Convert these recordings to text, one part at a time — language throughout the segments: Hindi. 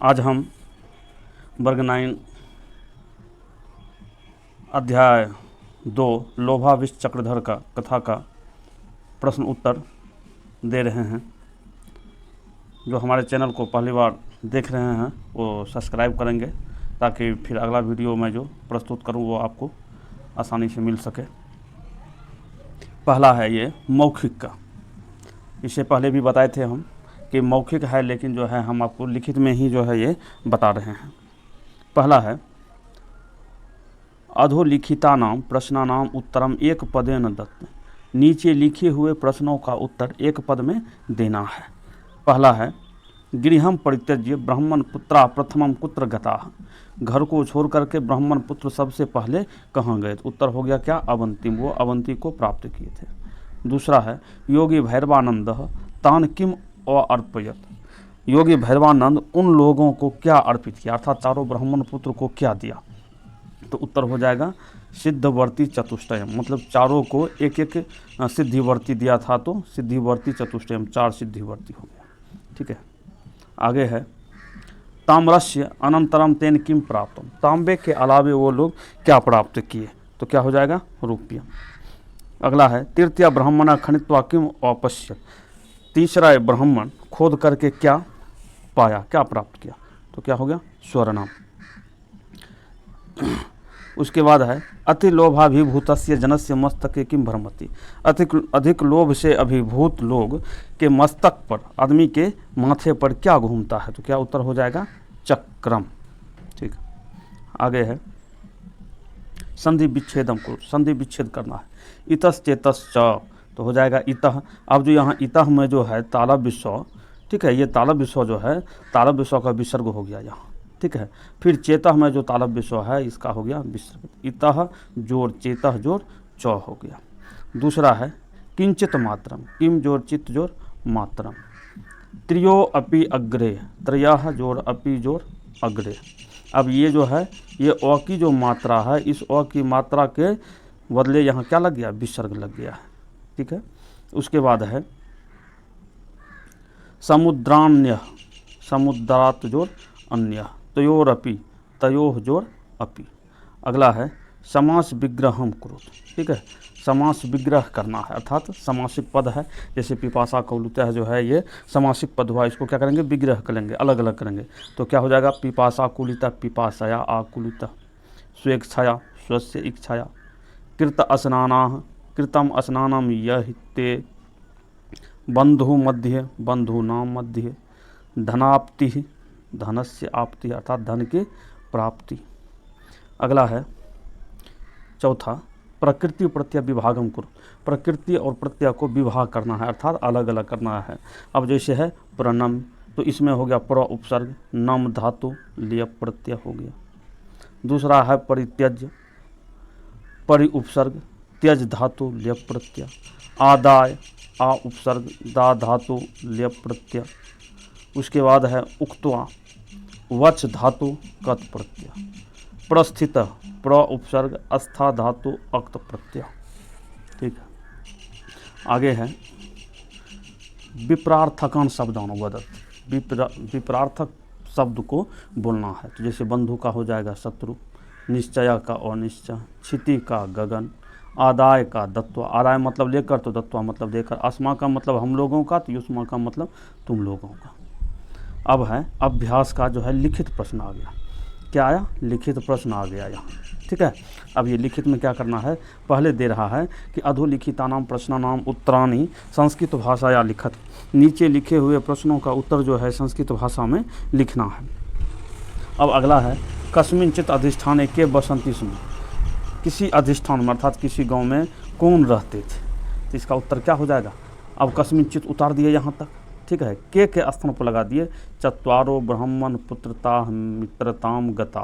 आज हम वर्ग 9 अध्याय 2 लोभाविष्ट चक्रधर का कथा का प्रश्न उत्तर दे रहे हैं। जो हमारे चैनल को पहली बार देख रहे हैं वो सब्सक्राइब करेंगे ताकि फिर अगला वीडियो मैं जो प्रस्तुत करूं वो आपको आसानी से मिल सके। पहला है ये मौखिक का। इससे पहले भी बताए थे हम कि मौखिक है, लेकिन जो है हम आपको लिखित में ही जो है ये बता रहे हैं। पहला है अधोलिखितानां प्रश्नानां उत्तरम एक पदेन दत्त। नीचे लिखे हुए प्रश्नों का उत्तर एक पद में देना है। पहला है गृहम परित्यज्य ब्राह्मण पुत्रा प्रथमम कुत्र गताः। घर को छोड़ करके ब्राह्मण पुत्र सबसे पहले कहाँ गए? तो उत्तर हो गया क्या? अवंतिम। वो अवंती को प्राप्त किए थे। दूसरा है योगी भैरवानंद तान किम अर्पयत। योगी भैरवानंद उन लोगों को क्या अर्पित किया, अर्थात चारों ब्राह्मण पुत्र को क्या दिया? तो उत्तर हो जाएगा सिद्धवर्ती चतुष्टयम, मतलब चारों को एक एक सिद्धिवर्ती दिया था, तो सिद्धिवर्ती चतुष्टयम 4 सिद्धिवर्ती हो गया। ठीक है, आगे है ताम्रस्य अनंतरम तेन किम प्राप्तम। तांबे के अलावे वो लोग क्या प्राप्त किए? तो क्या हो जाएगा? रुपया। अगला है तृतीय ब्राह्मण खनित्वा किम अपश्यत। तीसरा ब्राह्मण खोद करके क्या पाया, क्या प्राप्त किया? तो क्या हो गया? स्वर्णम। उसके बाद है अति लोभाभिभूतस्य जनस्य मस्तके किम भ्रमति। अधिक लोभ से अभिभूत लोग के मस्तक पर, आदमी के माथे पर क्या घूमता है? तो क्या उत्तर हो जाएगा? चक्रम। ठीक, आगे है संधि विच्छेदम को, संधि विच्छेद करना है। इतस चेतस च, तो हो जाएगा इतः। अब जो यहाँ इतः में जो है तालब विश्व, ठीक है, ये तालब विश्व जो है तालब विश्व का विसर्ग हो गया यहाँ। ठीक है, फिर चेतः में जो तालब विश्व है इसका हो गया विसर्ग। इतः जोड़ चेतः जोड़ च हो गया। दूसरा है किंचित मात्रम, किम जोड़ चित जोड़ मात्रम। त्रियो अपि अग्रे, त्रयः जोड़ अपि जोड़ अग्रे। अब ये जो है ये अ की जो मात्रा है, इस अ की मात्रा के बदले यहाँ क्या लग गया? विसर्ग लग गया है। ठीक है, उसके बाद है समुद्रान्य, समुद्रात जोड़ अन्य, तयोरपि, तयोह जोड़ अपि। अगला है समास विग्रहम कुरुत। ठीक है, समास विग्रह करना है, अर्थात समासिक पद है, जैसे पिपासा कौलुता है जो है ये समासिक पद हुआ, इसको क्या करेंगे? विग्रह करेंगे, अलग अलग करेंगे। तो क्या हो जाएगा? पिपासा कुलिता पिपासया आकुलिता, स्वेच्छया स्वस्य इच्छया, कृत अस्नानाः कृतम अस्नानम यहि ते, बंधु मध्य बंधूनां मध्य, धनाप्ति धनस्य आपति, अर्थात धन की प्राप्ति। अगला है चौथा प्रकृति प्रत्यय विभागम कुरु। प्रकृति और प्रत्यय को विभाग करना है, अर्थात अलग अलग करना है। अब जैसे है प्रणम, तो इसमें हो गया प्र उपसर्ग, नम धातु लिय प्रत्यय हो गया। दूसरा है परित्यज्य, परि उपसर्ग त्यज धातु लिय प्रत्यय। आदाय, आ उपसर्ग दा धातु लिय प्रत्यय। उसके बाद है उक्त्वा, वच धातु कत प्रत्यय। प्रस्थित, प्र उपसर्ग अस्था धातु अक्त प्रत्यय। ठीक है, आगे है विप्रार्थकान शब्दान वदत। विप्रार्थक शब्द को बोलना है, तो जैसे बंधु का हो जाएगा शत्रु, निश्चय का अनिश्चय, क्षिति का गगन, आदाय का दत्वा, आदाय मतलब लेकर, तो दत्वा मतलब देकर, अस्मा का मतलब हम लोगों का, तो युष्मा का मतलब तुम लोगों का। अब है अभ्यास का जो है लिखित प्रश्न आ गया। क्या आया? लिखित प्रश्न आ गया यहाँ। ठीक है, अब ये लिखित में क्या करना है? पहले दे रहा है कि अधोलिखितानां प्रश्नानां उत्तराणि संस्कृत भाषाया लिखत। नीचे लिखे हुए प्रश्नों का उत्तर जो है संस्कृत भाषा में लिखना है। अब अगला है कस्मिंचित अधिष्ठाने के बसंती स्म। किसी अधिष्ठान में, अर्थात किसी गांव में कौन रहते थे? तो इसका उत्तर क्या हो जाएगा? अब कस्मिंचित उतार दिए यहाँ तक। ठीक है, के स्थान पर लगा दिए चत्वारो ब्राह्मण पुत्रता मित्रताम गता।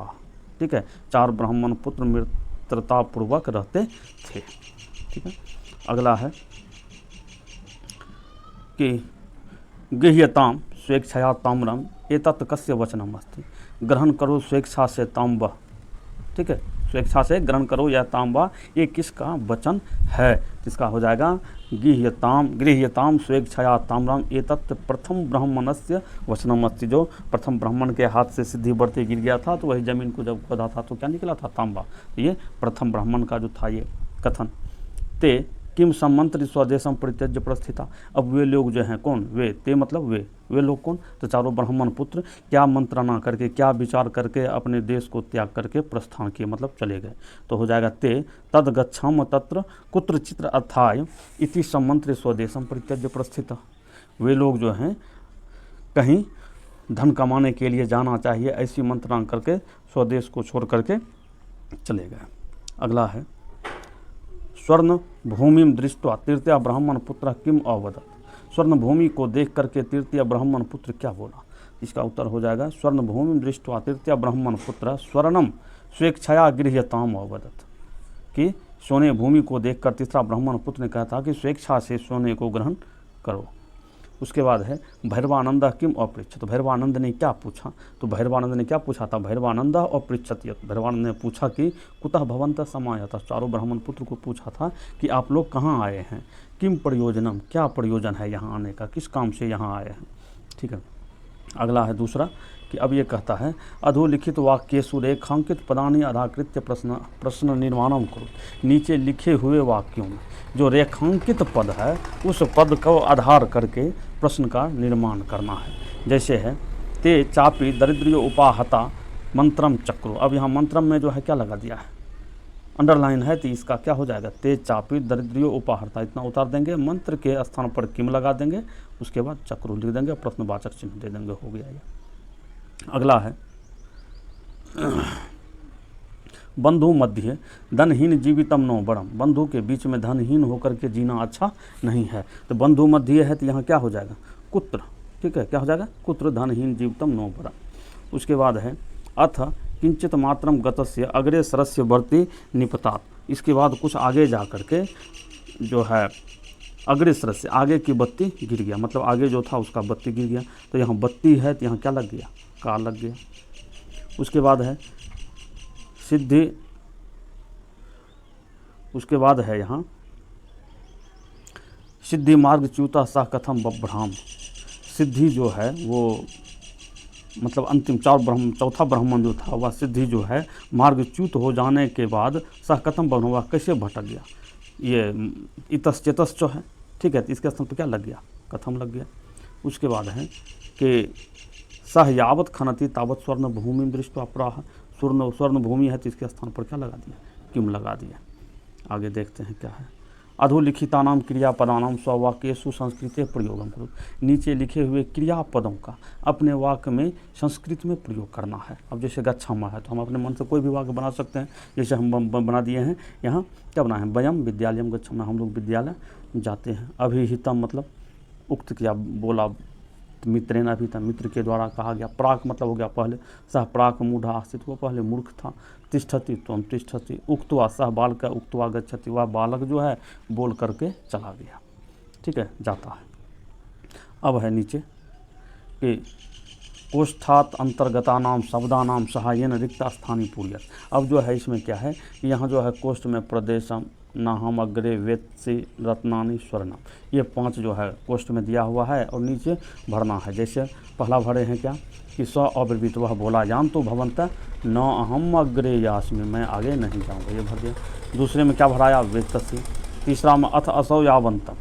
ठीक है, 4 ब्राह्मण पुत्र मित्रता पूर्वक रहते थे। ठीक है, अगला है कि गृह्यताम स्वेच्छया ताम्रम एतत् कस्य वचनम अस्ति। ग्रहण करो स्वेच्छा से ताम्ब। ठीक है, स्वेच्छा से ग्रहण करो यह तांबा, ये किसका वचन है? किसका हो जाएगा? गृह्यताम स्वेच्छया ताम्रम एतत् प्रथम ब्राह्मणस्य वचनमस्ति। जो प्रथम ब्राह्मण के हाथ से सिद्धिवर्ती गिर गया था तो वही जमीन को जब खोदा था तो क्या निकला था? तांबा। तो ये प्रथम ब्राह्मण का जो था ये कथन। ते किम सम्मंत्रि स्वदेशम परित्यज्य प्रस्थिता। अब वे लोग जो हैं कौन? वे, ते मतलब वे लोग कौन? तो चारों ब्राह्मण पुत्र क्या मंत्रणा करके, क्या विचार करके अपने देश को त्याग करके प्रस्थान किए, मतलब चले गए। तो हो जाएगा ते तद गच्छाम तत्र कुत्र चित्र अर्थाय इति सम्मंत्रि स्वदेशम परित्यज्य प्रस्थिता। वे लोग जो हैं कहीं धन कमाने के लिए जाना चाहिए, ऐसी मंत्रणा करके स्वदेश को छोड़ करके चले गए। अगला है स्वर्ण भूमि दृष्टवा तृतीय ब्राह्मण पुत्र किम अवदत। स्वर्ण भूमि को देख करके तृतीय ब्राह्मण पुत्र क्या बोला? इसका उत्तर हो जाएगा स्वर्ण भूमि दृष्टवा तृतीय ब्राह्मण पुत्र स्वर्णम स्वेच्छया गृह्यताम अवदत। कि सोने भूमि को देखकर तीसरा ब्राह्मण पुत्र ने कहा था कि स्वेच्छा से सोने को ग्रहण करो। उसके बाद है भैरवानंद किम अपृच्छत। तो भैरवानंद ने क्या पूछा? तो भैरवानंद ने क्या पूछा था? भैरवानंद अपृच्छत। भैरवानंद ने पूछा कि कुतः भवन्तः समायातः। चारों ब्राह्मण पुत्र को पूछा था कि आप लोग कहाँ आए हैं? किम प्रयोजनम, क्या प्रयोजन है यहाँ आने का, किस काम से यहाँ आए हैं? ठीक है। अगला है दूसरा कि अब ये कहता है अधोलिखित वाक्येषु रेखांकित पदानि अधाकृत्य प्रश्न निर्माणम करो। नीचे लिखे हुए वाक्यों में जो रेखांकित पद है उस पद को आधार करके प्रश्न का निर्माण करना है। जैसे है ते चापी दरिद्रियो उपाहता मंत्रम चक्रो। अब यहाँ मंत्रम में जो है क्या लगा दिया है? अंडरलाइन है, तो इसका क्या हो जाएगा? ते चापी दरिद्रियो उपाहता, इतना उतार देंगे, मंत्र के स्थान पर किम लगा देंगे, उसके बाद चक्रो लिख देंगे, प्रश्नवाचक चिन्ह दे देंगे, हो गया ये। अगला है बंधु मध्य धनहीन जीवितम नो बड़म। बंधु के बीच में धनहीन होकर के जीना अच्छा नहीं है। तो बंधु मध्य है तो यहाँ क्या हो जाएगा? कुत्र। ठीक है, क्या हो जाएगा? कुत्र धनहीन जीवितम नो बड़म। उसके बाद है अथ किंचित मात्रम गतस्य अग्रे सरस्य वर्ती निपतात। इसके बाद कुछ आगे जा करके जो है अग्रे सरस्य, आगे की बत्ती गिर गया, मतलब आगे जो था उसका बत्ती गिर गया। तो यहाँ बत्ती है तो यहाँ क्या लग गया? काल लग गया। उसके बाद है सिद्धि, उसके बाद है यहाँ सिद्धि मार्ग च्युता सा कथम बभ्राम। सिद्धि जो है वो मतलब अंतिम चौथा ब्राह्मण जो था वह सिद्धि जो है मार्ग च्युत हो जाने के बाद सह कथम बभ्राम, वह कैसे भटक गया? ये इतस चेतस जो है, ठीक है, तो इसके स्थान पर क्या लग गया? कथम लग गया। उसके बाद है कि सह यावत खनति तावत स्वर्ण भूमि दृष्टवा प्राह। स्वर्ण भूमि है तो इसके स्थान पर क्या लगा दिया? किम लगा दिया। आगे देखते हैं क्या है। अधोलिखितानाम क्रियापदानाम स्ववाक्येषु संस्कृते प्रयोगम करो। नीचे लिखे हुए क्रियापदों का अपने वाक्य में संस्कृत में प्रयोग करना है। अब जैसे गच्छामा है तो हम अपने मन से कोई भी वाक्य बना सकते हैं। जैसे हम बना दिए हैं यहाँ, क्या बना है? वयम विद्यालयम गच्छामः, हम लोग विद्यालय जाते हैं। अभिहितम मतलब उक्त किया, बोला। मित्रेण अभिहितम, मित्र के द्वारा कहा गया। प्राक मतलब हो गया पहले। सह प्राक मूढ़ा आस्थित, वो पहले मूर्ख था। तिष्ठति त्वं तिष्ठति। उक्त्वा सह बालक उक्त्वा गच्छति, वह बालक जो है बोल करके चला गया। ठीक है, जाता है। अब है नीचे कि कोष्ठात अंतर्गतानाम शब्दानाम सहायन रिक्त स्थानीय पूर्यत। अब जो है इसमें क्या है कि यहाँ जो है कोष्ठ में प्रदेशम नाहम अग्रे वेत्सि रत्नानि स्वर्णम, ये 5 जो है कोष्ठ में दिया हुआ है और नीचे भरना है। जैसे पहला भरे हैं क्या कि स अब्रवीत, वह बोला जान तो भवंत न अहम अग्रे यास्मि, मैं आगे नहीं जाऊँगा, ये भर दिया। दूसरे में क्या भराया? वेत्सि। तीसरा में अथ असौ यावंतम,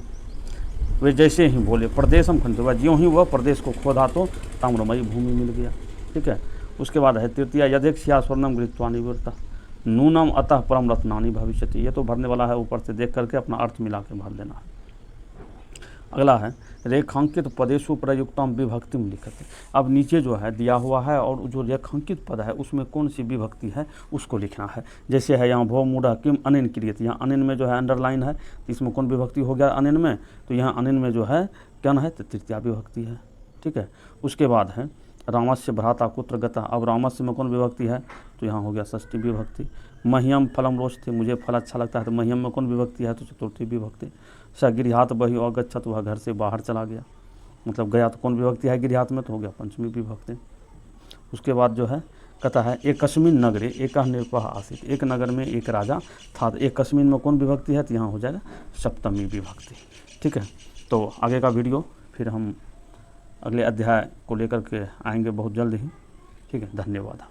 वे जैसे ही बोले प्रदेशम खंड, वह ज्यों ही वह प्रदेश को खोदा तो ताम्रमयी भूमि मिल गया। ठीक है। उसके बाद है तृतीय यदेक्षया स्वर्णम गृहीत्वा निवृत्ता नूनम अतः परम रत्नानि भविष्यति। ये तो भरने वाला है, ऊपर से देख करके अपना अर्थ मिला के भर देना है। अगला है रेखांकित पदेशु प्रयुक्तम विभक्तिम लिखते। अब नीचे जो है दिया हुआ है और जो रेखांकित पद है उसमें कौन सी विभक्ति है उसको लिखना है। जैसे है यहाँ भो मूढ़ा किम अनिन क्रियत, यहाँ अनिन में जो है अंडरलाइन है, तो इसमें कौन विभक्ति हो गया अनिन में? तो यहाँ अनिन में जो है क्या है? तो तृतीया विभक्ति है। ठीक है। उसके बाद है रामस्य भ्राता कुत्र गता। अब रामस्य में कौन विभक्ति है? तो यहाँ हो गया षष्ठी विभक्ति। मह्यम फलम रोचते, मुझे फल अच्छा लगता है, तो मह्यम में कौन विभक्ति है? तो चतुर्थी विभक्ति। स गृहात बहि अगच्छत, वह घर से बाहर चला गया, मतलब गया तो कौन विभक्ति है? गृहात में, तो हो गया पंचमी विभक्ति। उसके बाद जो है कहता है एकस्मिन नगरे एकः नृपः आसीत्, एक नगर में एक राजा था। एकस्मिन में कौन विभक्ति है, तो यहाँ हो जाएगा सप्तमी विभक्ति। ठीक है, तो आगे का वीडियो फिर हम अगले अध्याय को लेकर के आएंगे बहुत जल्द ही। ठीक है, धन्यवाद।